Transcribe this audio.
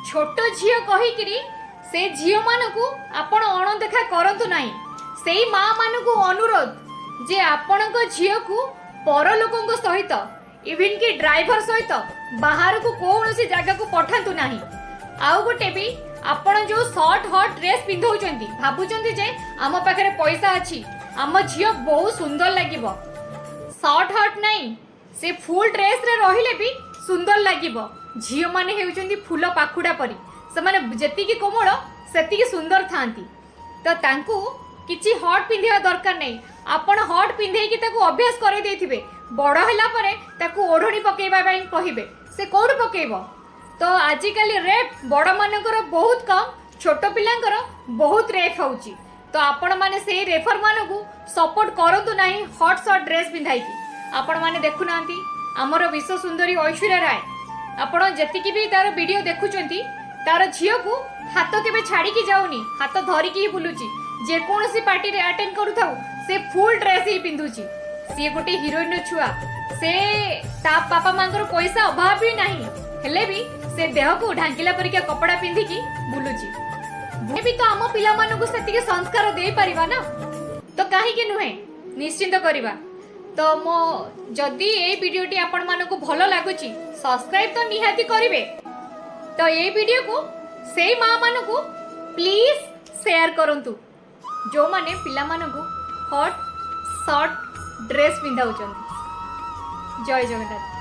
छोट झील कहीकि से झील मानू आपण अणदेखा करतु ना से माँ मान को अनुरोध जे आपण झील को पर लोकों सहित इवन कि ड्राइवर सहित बाहर को कौन सी जगह को पठातु ना। आउ गोटे भी आपण जो शॉर्ट हॉट ड्रेस पिंधौचंती भाबुचंती जे आम पाखरे पैसा अच्छी आम झील बहुत सुंदर लागिबो शॉर्ट हॉट नहीं से फुल ड्रेस रे रहिले भी सुंदर लागिबो। झील माने हेउचंती फूल पाखुडा परी से माने जेतिकी कोमल सेतिकी सुंदर थांती तो तांकू किछि हॉट पिंधिया दरकार नहीं। आपण हॉट पिंधे कि ताकू अभ्यास करे देथिबे बड़ होला परे ताकू ओढणी पकेइबा पई कहिबे से कोड पकेइबो। तो आजिकल रेप बड़ मानकर बहुत कम छोट पिलांकर बहुत रेप होउची तो आपण माने से रेफर मानकू सपोर्ट करंतु नाही हॉट शॉर्ट ड्रेस पिंधाइकी। आपण माने देखु नांती हमर विश्व सुंदरी ऐश्वर्या राय आपण जतिकी भी तार वीडियो देखुचंती तार झियो को हाथ केबे छाड़ी की जाउनी हाथ धरी की बुलुची जे कोनसी पार्टी रे अटेंड करूथाउ से फुल ड्रेस ही पिंधुची। सी गोटे हीरोइन छुआ से ता पापा मांकर पैसा अभाव भी नाही हेले भी से देह को ढांकिला परिका कपड़ा पिंधिकी बुलुची। भी तो आम पिला मानकू सेतिके संस्कार दे परिबा ना तो काहे के नुहे निश्चिंत करिबा। तो मो जदी ए वीडियोटी आपण मानकू भलो लागुची सब्सक्राइब तो निहाती करिवे। तो ये वीडियो को से माँ मानकू प्लीज शेयर करंतु जो माने पिला मानकू हॉट शॉर्ट ड्रेस पिंधाउचंती। जय जगन्नाथ।